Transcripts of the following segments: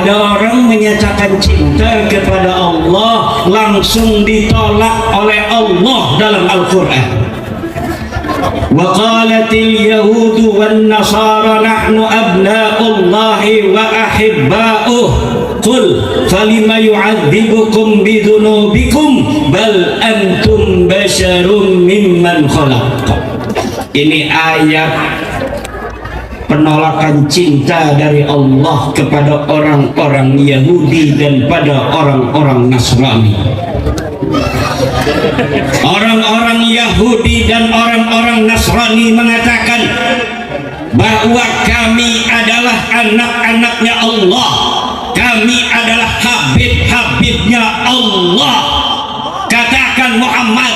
ada orang menyatakan cinta kepada Allah langsung ditolak oleh Allah dalam Al-Quran. Wa qalatil yahudu wan nasara nahnu abna'ullahi wa ahibba'uh qul falima yu'adzibukum bidunubikum bal antum basyarum mimman khalaq. Ini ayat penolakan cinta dari Allah kepada orang-orang Yahudi dan pada orang-orang Nasrani. Orang-orang Yahudi dan orang-orang Nasrani mengatakan bahwa kami adalah anak-anaknya Allah, kami adalah habib-habibnya Allah. Katakan Muhammad,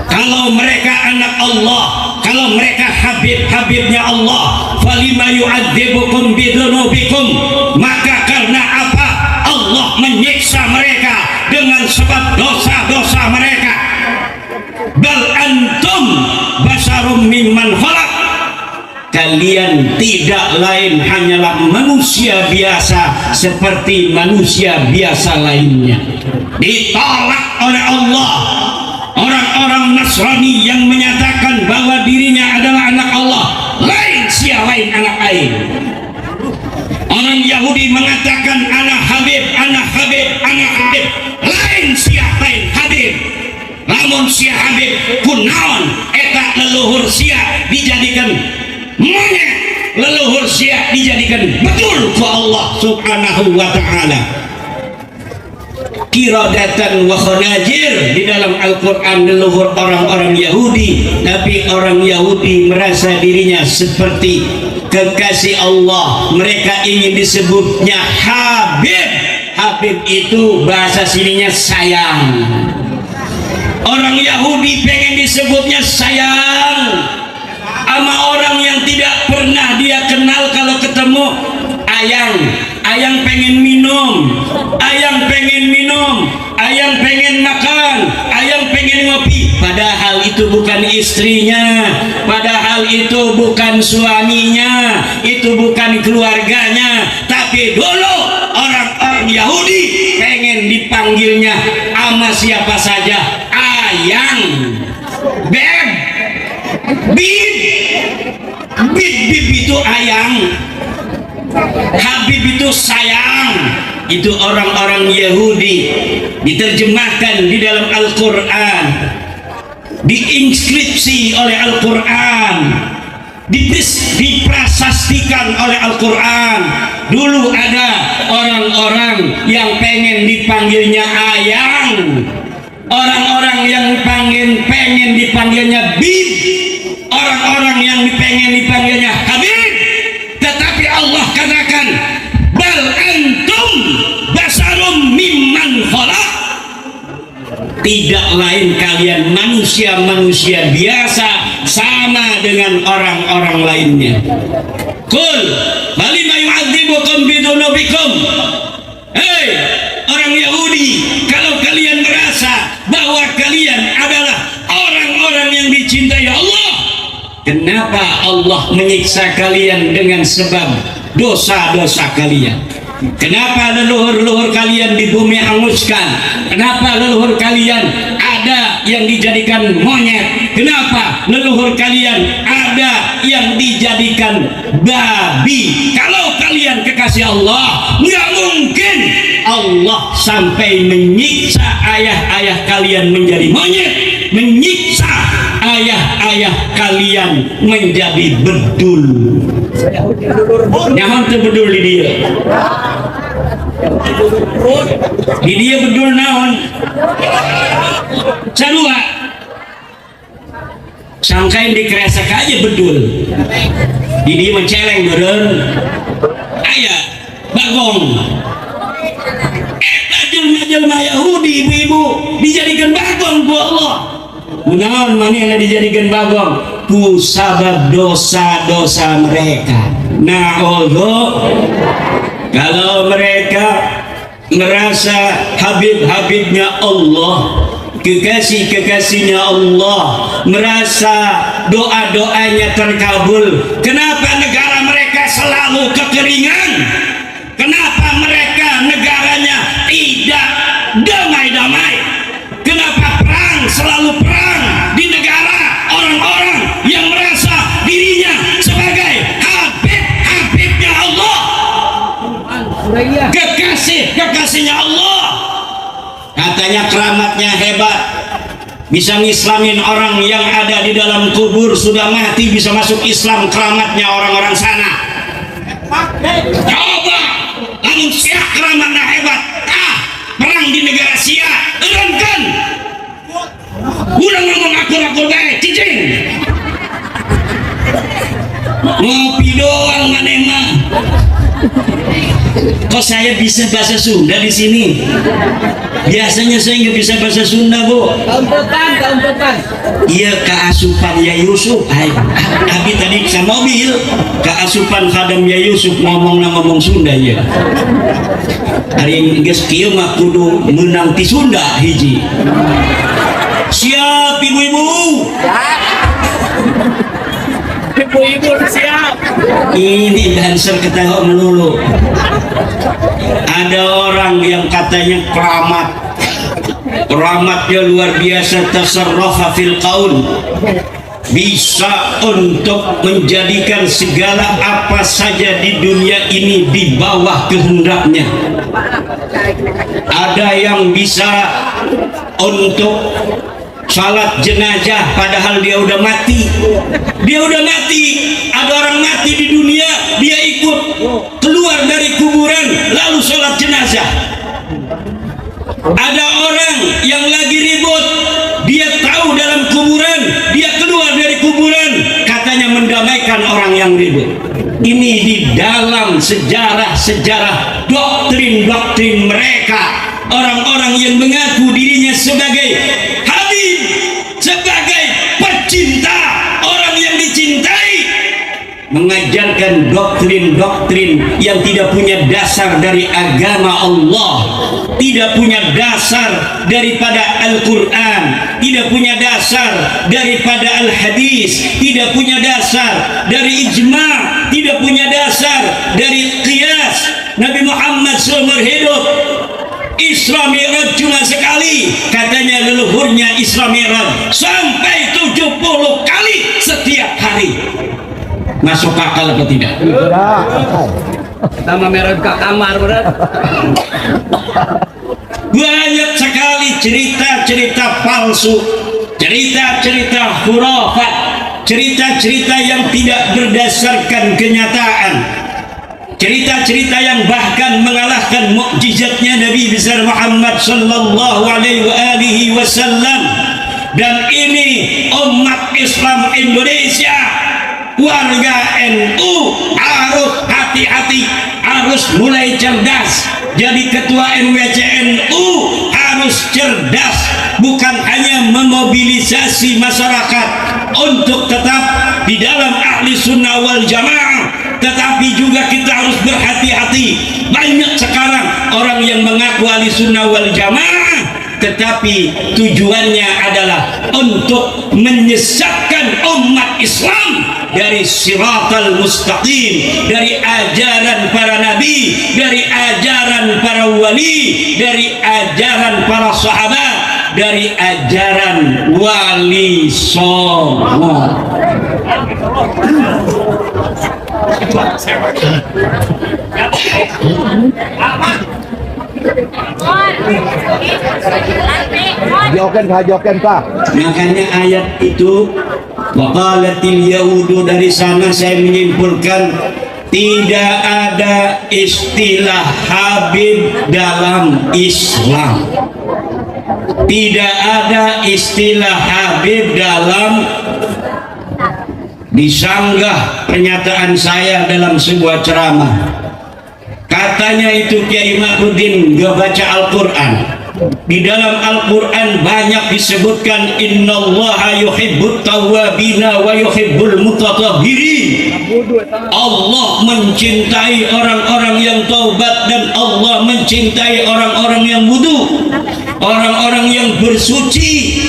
kalau mereka anak Allah, kalau mereka habib-habibnya Allah, falima yu'adzibukum bidunubikum, maka karena apa Allah menyiksa mereka dengan sebab dosa-dosa mereka. Bal antum basarum mimman khalaq, kalian tidak lain hanyalah manusia biasa seperti manusia biasa lainnya. Ditolak oleh Allah. Orang-orang Nasrani yang menyatakan bahwa dirinya adalah anak Allah, lain sia lain anak lain. Orang Yahudi mengatakan anak Habib, anak Habib, anak Habib, lain sia lain Habib. Lamun sia Habib kunaon eta leluhur sia dijadikan monyet, leluhur sia dijadikan betul ku Allah Subhanahu wa ta'ala. Kiradatan wa khanajir di dalam Al-Quran leluhur orang-orang Yahudi, tapi orang Yahudi merasa dirinya seperti kekasih Allah. Mereka ingin disebutnya Habib. Habib itu bahasa sininya sayang. Orang Yahudi pengen disebutnya sayang sama orang yang tidak pernah dia kenal. Kalau ketemu ayang, ayang pengen minum, ayang pengen minum, ayang pengen makan, ayang pengen ngopi. Padahal itu bukan istrinya, padahal itu bukan suaminya, itu bukan keluarganya. Tapi dulu orang-orang Yahudi pengen dipanggilnya sama siapa saja, ayang, beb, bib, bib, bib itu ayang, Habib itu sayang. Itu orang-orang Yahudi. Diterjemahkan di dalam Al-Quran, diinskripsi oleh Al-Quran, diprasastikan oleh Al-Quran. Dulu ada orang-orang yang pengen dipanggilnya ayang, orang-orang yang pengen dipanggilnya bib, orang-orang yang pengen dipanggilnya Habib. Tetapi Allah katakan bal antum basarum mimman khalaq, tidak lain kalian manusia-manusia biasa sama dengan orang-orang lainnya. Qul balima yu'adzibukum bidunubikum. Hei orang Yahudi, kalau kalian merasa bahwa kalian adalah orang-orang yang dicintai Allah, kenapa Allah menyiksa kalian dengan sebab dosa-dosa kalian? Kenapa leluhur-leluhur kalian di bumi hanguskan? Kenapa leluhur kalian ada yang dijadikan monyet? Kenapa leluhur kalian ada yang dijadikan babi? Kalau kalian kekasih Allah, nggak mungkin Allah sampai menyiksa ayah-ayah kalian menjadi monyet, menyiksa ayah-ayah kalian menjadi bedul. Nyaman tuh bedul di dia. Di dia bedul naon? Cadua. Sangkain dikeresek aja bedul. Di dia menceleng beren. Ayah bagong. Jelma-jelma Yahudi ibu-ibu dijadikan bagong bu Allah. Munaon manehna dijadikan bagong ku sabab dosa-dosa mereka. Kalau mereka merasa habib-habibnya Allah, kekasih-kekasihnya Allah, merasa doa-doanya terkabul, kenapa negara mereka selalu kekeringan? kekasihnya Allah. Katanya keramatnya hebat, bisa ngislamin orang yang ada di dalam kubur, sudah mati bisa masuk Islam. Keramatnya orang-orang sana. Coba lamun sia keramatnya hebat, perang di negara sia kan udah ngomong aku baik cicing ngopi doang maneh mah. Kok saya bisa bahasa Sunda di sini? Biasanya saya nggak bisa bahasa Sunda, Bu. Kaumpetan. Iya, keasupan ya Yusuf. Abi tadi ke mobil, keasupan Khadam ya Yusuf ngomong Sunda ya. Hari geus kieu mah kudu menang ti Sunda hiji. Siap ibu-ibu. Ibu-ibu siap. Ini dancer ketawa melulu. Ada orang yang katanya keramatnya luar biasa, tasarrafa fil qaul, bisa untuk menjadikan segala apa saja di dunia ini di bawah kehendaknya. Ada yang bisa untuk salat jenazah padahal dia udah mati. Ada orang mati di dunia, dia ikut keluar dari kuburan lalu salat jenazah. Ada orang yang lagi ribut, dia tahu dalam kuburan, dia keluar dari kuburan, katanya mendamaikan orang yang ribut. Ini di dalam sejarah doktrin mereka, orang-orang yang mengaku dirinya sebagai Habib, sebagai pecinta, orang yang dicintai, mengajarkan doktrin-doktrin yang tidak punya dasar dari agama Allah, tidak punya dasar daripada Al-Quran, tidak punya dasar daripada Al-Hadis, tidak punya dasar dari ijma', tidak punya dasar dari qiyas. Nabi Muhammad seumur hidup Isra Mi'raj cuma sekali, katanya leluhurnya Isra Mi'raj sampai 70 kali setiap hari. Masuk akal atau tidak? Kita merah ke kamar berat. Banyak sekali cerita-cerita palsu, cerita-cerita khurafat, cerita-cerita yang tidak berdasarkan kenyataan, cerita-cerita yang bahkan mengalahkan mukjizatnya Nabi besar Muhammad sallallahu alaihi wasallam. Dan ini umat Islam Indonesia, warga NU harus hati-hati, harus mulai cerdas. Jadi ketua NWCNU harus cerdas, bukan hanya memobilisasi masyarakat untuk tetap di dalam ahli sunnah wal jamaah, tetapi juga kita harus berhati-hati. Banyak sekarang orang yang mengaku ahli sunnah wal jamaah, tetapi tujuannya adalah untuk menyesatkan umat Islam dari siratal mustaqim, dari ajaran para nabi, dari ajaran para wali, dari ajaran para sahabat, dari ajaran wali songo. Joken Pak. Makanya ayat itu waqalatil yahudu, dari sana saya menyimpulkan tidak ada istilah Habib dalam Islam. Tidak ada istilah Habib dalam disanggah pernyataan saya dalam sebuah ceramah. Katanya itu Kiai Ma'rudin gak baca Al-Quran. Di dalam Al-Quran banyak disebutkan innallaha yuhibbut tawwabina wa yuhibbul mutatahhirin. Allah mencintai orang-orang yang taubat dan Allah mencintai orang-orang yang wudu, orang-orang yang bersuci.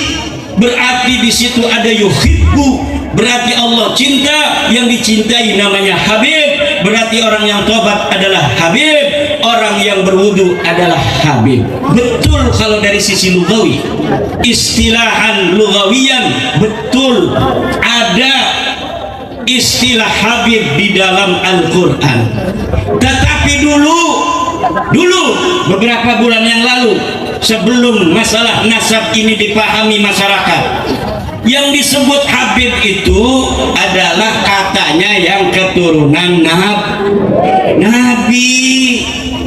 Berarti di situ ada yuhibbu, berarti Allah cinta, yang dicintai namanya Habib. Berarti orang yang tobat adalah Habib, orang yang berwudu adalah Habib. Betul kalau dari sisi lugawi, istilahan lugawiyan betul ada istilah Habib di dalam Al-Quran. Tetapi dulu Dulu beberapa bulan yang lalu, sebelum masalah nasab ini dipahami masyarakat, yang disebut Habib itu adalah katanya yang keturunan Nabi.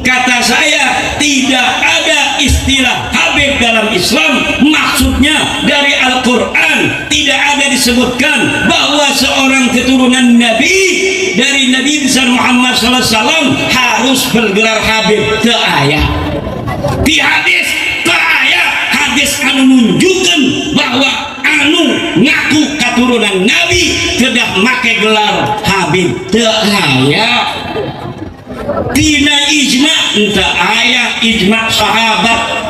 Kata saya, tidak ada istilah Habib dalam Islam. Maksudnya dari Al-Quran tidak ada disebutkan bahwa seorang keturunan Nabi dari Nabi besar Muhammad SAW harus bergelar Habib. Teu aya di hadis, teu aya hadis anu nunjukkeun bahwa anu ngaku keturunan Nabi kedah make gelar Habib. Teu aya. Tina ijma enta aya ijma sahabat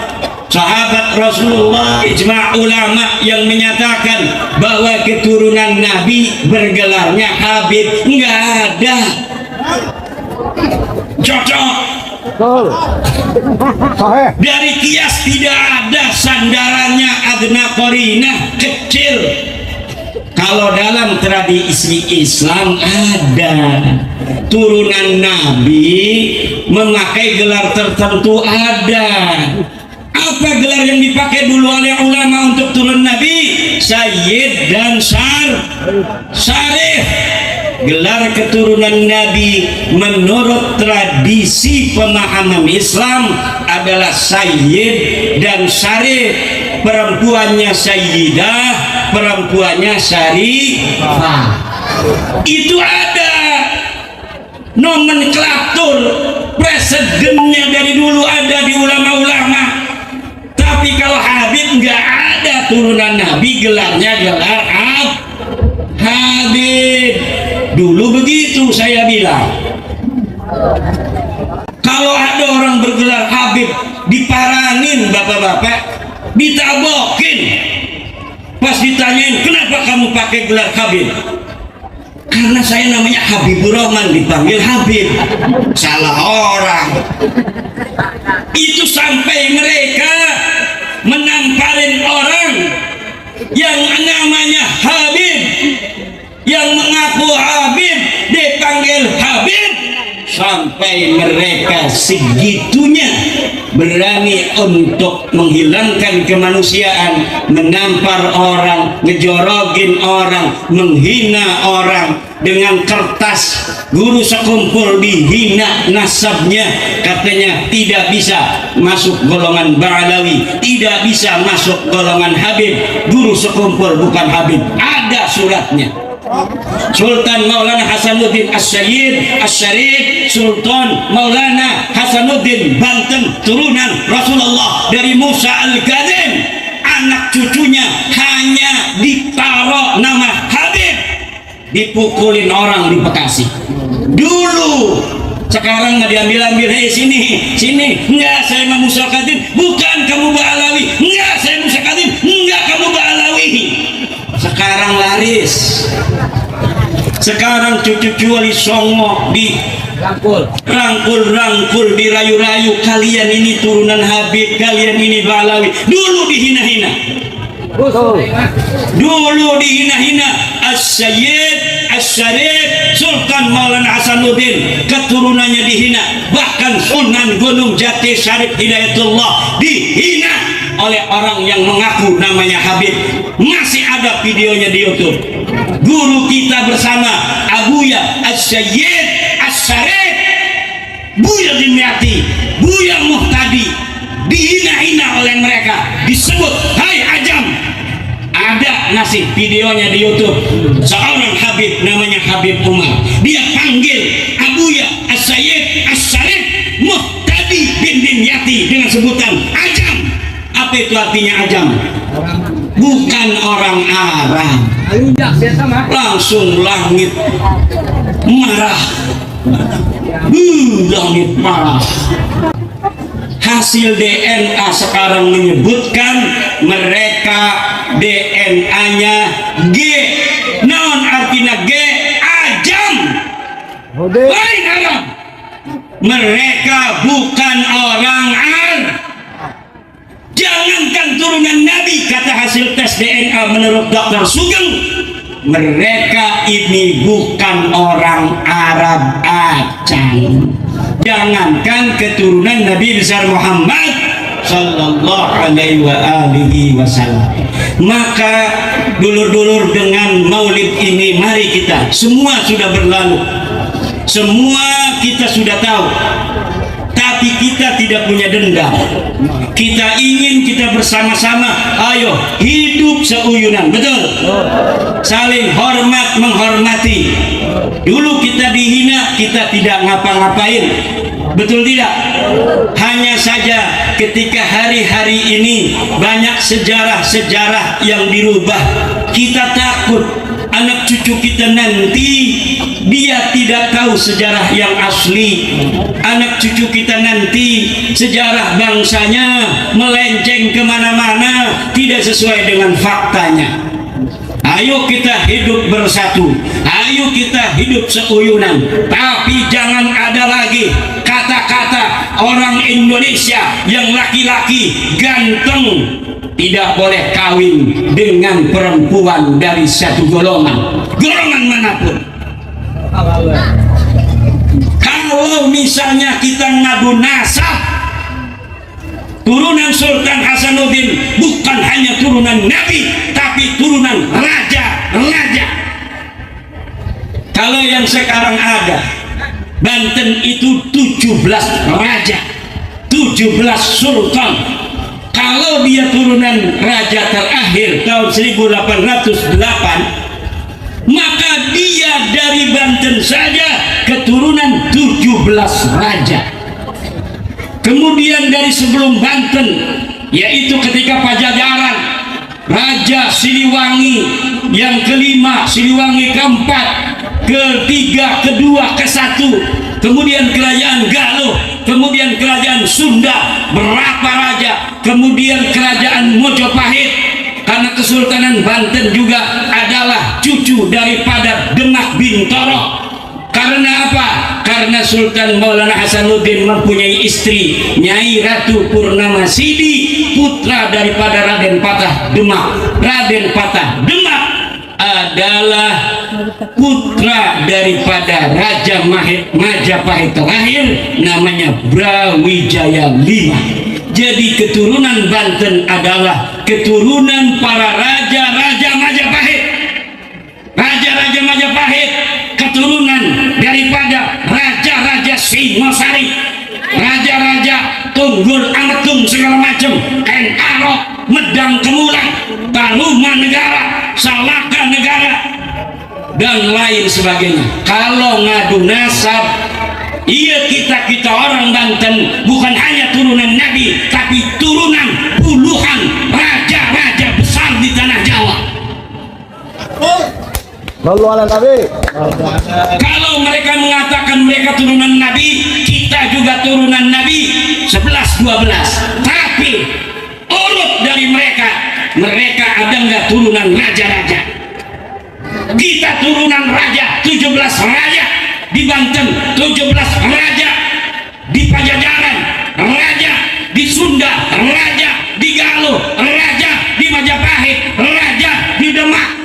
Rasulullah, ijma ulama yang menyatakan bahwa keturunan Nabi bergelarnya Habib. Enggak ada. Cocok. Dari kias tidak ada sandarannya, adna qarinah kecil. Kalau dalam tradisi Islam ada turunan Nabi memakai gelar tertentu, ada. Apa gelar yang dipakai dulu oleh ulama untuk turun Nabi? Sayyid dan Syarif. Gelar keturunan Nabi menurut tradisi pemahaman Islam adalah Sayyid dan Syarif. Perempuannya Sayyidah, perempuannya Syarifah. Itu ada nomenklatur presidennya dari dulu, ada di ulama-ulama. Tapi kalau Habib nggak ada turunan Nabi, gelarnya gelar Habib. Dulu begitu saya bilang. Kalau ada orang bergelar Habib, diparanin bapak-bapak, ditabokin. Pas ditanyain, kenapa kamu pakai gelar Habib? Karena saya namanya Habibur Rahman, dipanggil Habib. Salah orang. Itu sampai mereka menamparin orang yang namanya Habib, yang mengaku Habib dipanggil Habib, sampai mereka segitunya berani untuk menghilangkan kemanusiaan, menampar orang, ngejorogin orang, menghina orang. Dengan kertas guru sekumpul dihina nasabnya, katanya tidak bisa masuk golongan Ba'alawi, tidak bisa masuk golongan Habib. Guru sekumpul bukan Habib, ada suratnya. Sultan Maulana Hasanuddin As-Sayyid As-Syarif, Sultan Maulana Hasanuddin Banten, turunan Rasulullah dari Musa Al-Kadzim. Anak cucunya hanya ditaruh nama Habib, dipukulin orang di Bekasi dulu. Sekarang nggak diambil-ambil, hei sini, enggak saya mau Musa Al-Kadzim, bukan kamu Ba'alawi, enggak saya Musa Al-Kadzim, enggak kamu Ba'alawi. Sekarang laris. Sekarang cucu-cucu Wali Songo di rangkul, dirayu-rayu, kalian ini turunan Habib, kalian ini Ba'alawi. Dulu dihina-hina. Dulu dihina-hina. As-Sayyid As-Syarif, Sultan Maulana Hasanuddin, keturunannya dihina. Bahkan Sunan Gunung Jati Syarif Hidayatullah dihina oleh orang yang mengaku namanya Habib. Masih ada videonya di YouTube. Guru kita bersama Abuya As-Sayyid As-Syarif, Buya Dimyati, Buya Muhtadi, dihina-hina oleh mereka, disebut hai ajam. Ada ngasih videonya di YouTube. Seorang Habib namanya Habib Umar, dia panggil Abuya As-Sayyid As-Syarif Muhtadi bin Dimyati dengan sebutan ajam. Apa itu artinya ajam? Bukan orang Arab. Langsung langit marah. Langit marah. Hasil DNA sekarang menyebutkan mereka DNA-nya G. Non artinya G, ajam, lain Arab. Mereka bukan orang Arab. Jangankan turunan Nabi, kata hasil tes DNA menurut Dr. Sugeng, mereka ini bukan orang Arab acang. Jangankan keturunan Nabi besar Muhammad sallallahu alaihi wa alihi wasallam. Maka dulur-dulur, dengan maulid ini mari kita, semua sudah berlalu, semua kita sudah tahu, tapi kita tidak punya dendam. Kita ingin kita bersama-sama, ayo hidup seuyunan, betul? Saling hormat menghormati. Dulu kita dihina, kita tidak ngapa-ngapain, betul tidak? Hanya saja ketika hari-hari ini banyak sejarah-sejarah yang dirubah, kita takut anak cucu kita nanti dia tidak tahu sejarah yang asli. Anak cucu kita nanti sejarah bangsanya melenceng kemana-mana, tidak sesuai dengan faktanya. Ayo kita hidup bersatu, ayo kita hidup seuyunan. Tapi jangan ada lagi kata-kata orang Indonesia yang laki-laki ganteng tidak boleh kawin dengan perempuan dari satu golongan manapun. Kalau misalnya kita ngadu nasab, turunan Sultan Hasanuddin bukan hanya turunan Nabi, tapi turunan raja-raja. Kalau yang sekarang ada, Banten itu 17 raja, 17 sultan. Kalau dia turunan raja terakhir tahun 1808, maka dia dari Banten saja keturunan 17 raja. Kemudian dari sebelum Banten, yaitu ketika Pajajaran, Raja Siliwangi yang kelima, Siliwangi keempat, ketiga, kedua, kesatu, kemudian kerajaan Galuh, kemudian kerajaan Sunda, berapa raja, kemudian kerajaan Mojopahit, karena Kesultanan Banten juga adalah cucu daripada Demak Bintoro. Karena apa? Karena Sultan Maulana Hasanuddin mempunyai istri Nyai Ratu Purnama Sidi, putra daripada Raden Patah Demak. Raden Patah Demak adalah putra daripada Raja Majapahit terakhir, namanya Brawijaya V. Jadi keturunan Banten adalah keturunan para raja-raja Majapahit. Raja-raja Majapahit keturunan daripada raja-raja Singosari, raja-raja Tunggul Ametung segala macam, Arok, Medang Kemulang, Taluma Negara, Salaka Negara, dan lain sebagainya. Kalau ngadu nasab, iya kita orang Banten bukan hanya turunan Nabi, tapi turunan puluhan raja-raja besar di tanah Jawa. Kalau mereka mengatakan mereka turunan Nabi, kita juga turunan Nabi 11-12. Tapi urut dari mereka ada nggak turunan raja-raja? Kita turunan raja, 17 raja di Banten, 17 raja di Pajajaran, raja di Sunda, raja di Galuh, raja di Majapahit, raja di Demak.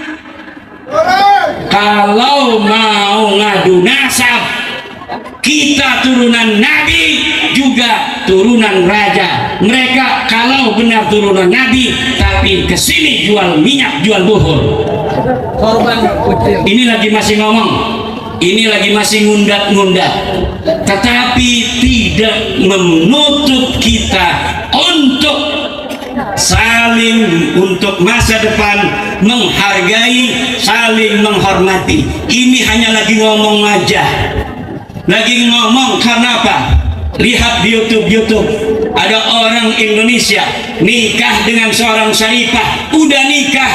Kalau mau ngadu nasab, kita turunan Nabi juga turunan raja. Mereka kalau benar turunan Nabi, tapi kesini jual minyak, jual buhur. Ini lagi masih ngomong, ini lagi masih ngundat-ngundat, tetapi tidak menutup kita untuk saling, untuk masa depan menghargai, saling menghormati. Ini hanya lagi ngomong aja, lagi ngomong. Karena apa? Lihat di YouTube ada orang Indonesia nikah dengan seorang syarifah, udah nikah,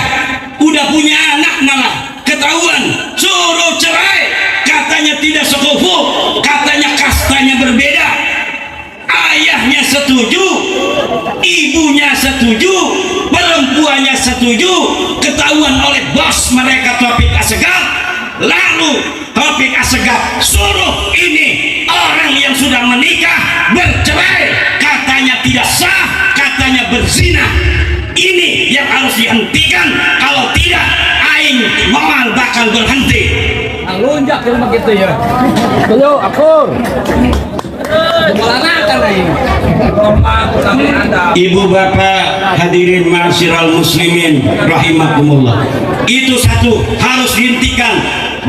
udah punya anak, malah ketahuan suruh cerai, katanya tidak sekufu, katanya kastanya berbeda. Ayahnya setuju, ibunya setuju, perempuannya setuju, ketahuan oleh bos mereka Taufik Assegaf. Lalu Taufik Assegaf suruh ini orang yang sudah menikah bercerai, katanya tidak sah, katanya berzina. Ini yang harus dihentikan. Kalau tidak, aing moal bakal berhenti. Lunjak itu begitu ya. Ayo, akur. Melanakan lagi. Ibu bapak hadirin ma'asyiral muslimin rahimakumullah. Itu satu harus dihentikan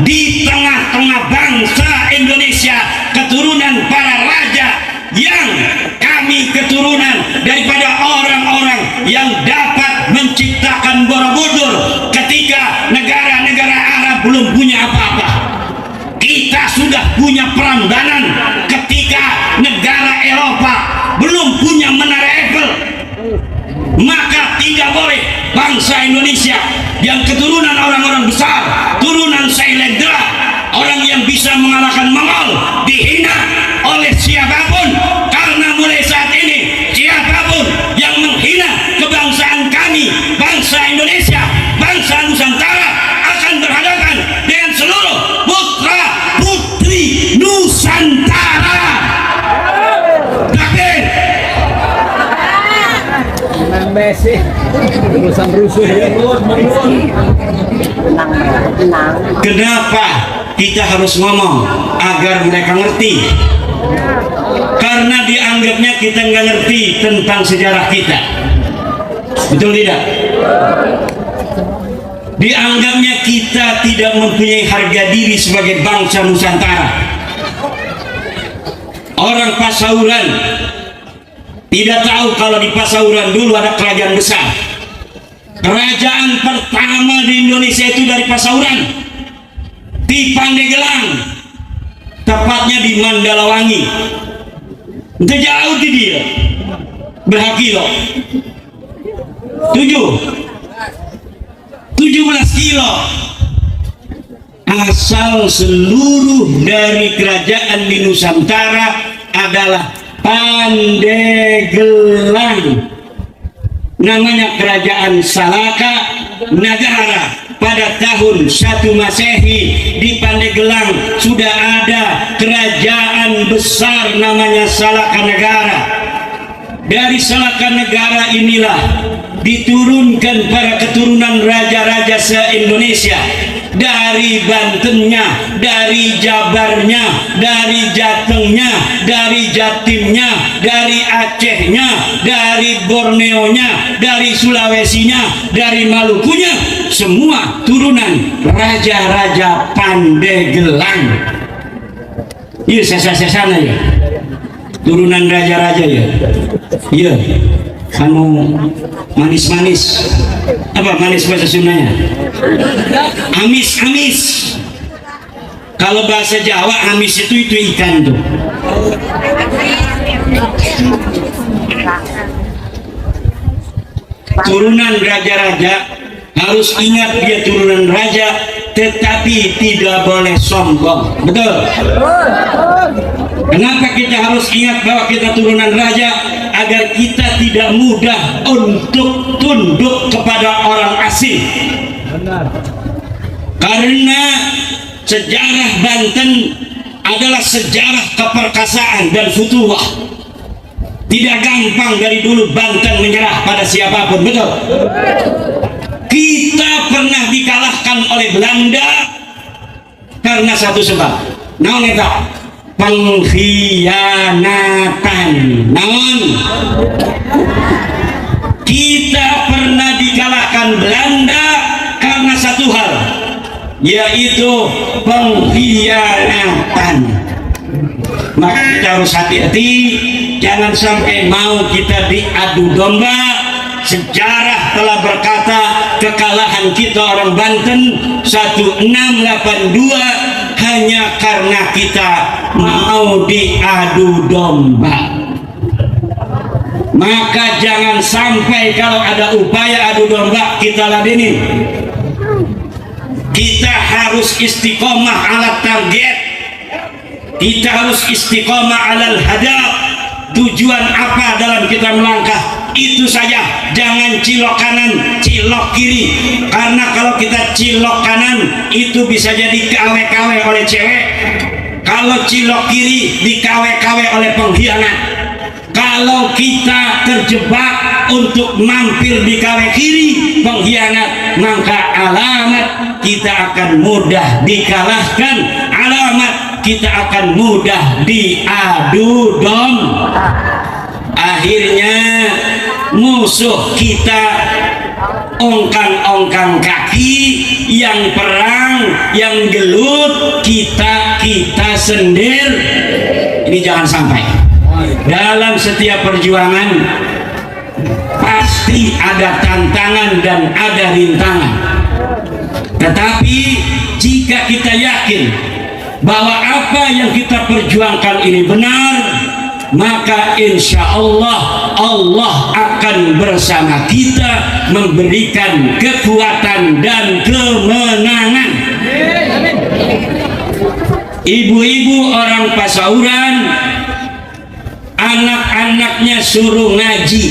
di tengah-tengah bangsa Indonesia, keturunan para raja yang kami keturunan daripada orang-orang yang dapat menciptakan Borobudur ketika negara-negara Arab belum punya apa-apa. Kita sudah punya Prambanan ketika negara Eropa belum punya Menara Eiffel. Maka tidak boleh bangsa Indonesia yang keturunan orang-orang besar, turunan Sailendra, orang yang bisa mengalahkan Mongol, dihina oleh siapapun. Karena mulai saat ini siapapun yang menghina kebangsaan kami, bangsa Indonesia, bangsa Nusantara, akan berhadapan dengan seluruh putra putri Nusantara. Takbir. Messi urusan rusuh ya. Kenapa kita harus ngomong agar mereka ngerti? Karena dianggapnya kita nggak ngerti tentang sejarah kita. Betul tidak? Dianggapnya kita tidak mempunyai harga diri sebagai bangsa Nusantara. Orang Pasauran tidak tahu kalau di Pasauran dulu ada kerajaan besar. Kerajaan pertama di Indonesia itu dari Pasauran, di Pandeglang, tepatnya di Mandalawangi. Itu jauh di dia, berapa kilo? 17 kilo. Asal seluruh dari kerajaan di Nusantara adalah Pandeglang. Namanya kerajaan Salaka Nagara. Pada tahun 1 Masehi di Pandeglang sudah ada kerajaan besar namanya Salaka Negara. Dari Salaka Negara inilah diturunkan para keturunan raja-raja se-Indonesia, dari Bantennya, dari Jabarnya, dari Jatengnya, dari Jatimnya, dari Acehnya, dari Borneonya, dari Sulawesinya, dari Malukunya, semua turunan raja-raja Pandeglang. Iya, sesa-sesana ya, turunan raja-raja ya. Iya, anu manis-manis. Apa manis bahasa Sundanya? Amis-amis. Kalau bahasa Jawa amis itu ikan tuh. Turunan raja-raja harus ingat dia turunan raja, tetapi tidak boleh sombong. Betul? Kenapa kita harus ingat bahwa kita turunan raja? Agar kita tidak mudah untuk tunduk kepada orang asing. Karena sejarah Banten adalah sejarah keperkasaan dan futuwah. Tidak gampang dari dulu Banten menyerah pada siapapun. Betul? Kita pernah dikalahkan oleh Belanda karena satu sebab. Naon eta? Pengkhianatan. Naon? Kita pernah dikalahkan Belanda karena satu hal, yaitu pengkhianatan. Maka kita harus hati-hati, jangan sampai mau kita diadu domba. Sejarah telah berkata kekalahan kita orang Banten 1682 hanya karena kita mau diadu domba. Maka jangan sampai kalau ada upaya adu domba kita ladenin. Kita harus istiqomah ala target. Kita harus istiqomah alal hadaf. Tujuan apa dalam kita melangkah? Itu saja, jangan cilok kanan, cilok kiri. Karena kalau kita cilok kanan itu bisa jadi kawe-kawe oleh cewek. Kalau cilok kiri dikawe-kawe oleh pengkhianat. Kalau kita terjebak untuk mampir di kawe kiri pengkhianat, maka alamat kita akan mudah dikalahkan, alamat kita akan mudah diadu domba. Akhirnya musuh kita ongkang-ongkang kaki, yang perang, yang gelut, kita sendir. Ini jangan sampai. Dalam setiap perjuangan pasti ada tantangan dan ada rintangan. Tetapi jika kita yakin bahwa apa yang kita perjuangkan ini benar, maka insya Allah Allah akan bersama kita, memberikan kekuatan dan kemenangan. Ibu-ibu orang Pasauran, anak-anaknya suruh ngaji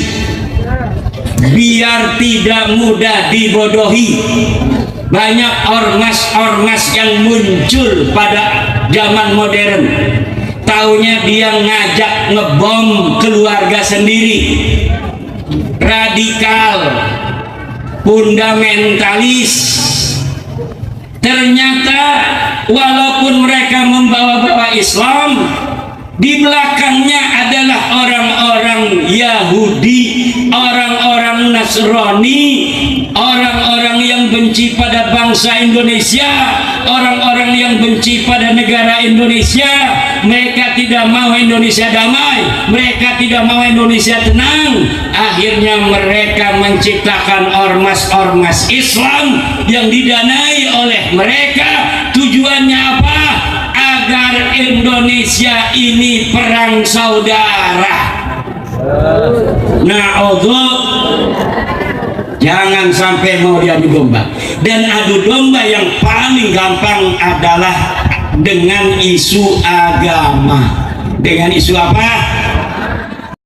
biar tidak mudah dibodohi. Banyak ormas-ormas yang muncul pada zaman modern, taunya dia ngajak ngebom keluarga sendiri, radikal, fundamentalis. Ternyata walaupun mereka membawa-bawa Islam, di belakangnya adalah orang-orang Yahudi, orang-orang Nasrani, orang-orang yang benci pada bangsa Indonesia, orang-orang yang benci pada negara Indonesia. Mereka tidak mau Indonesia damai, mereka tidak mau Indonesia tenang. Akhirnya mereka menciptakan ormas-ormas Islam yang didanai oleh mereka. Tujuannya apa? Agar Indonesia ini perang saudara. Jangan sampai mau diadu domba. Dan adu domba yang paling gampang adalah dengan isu agama. Dengan isu apa?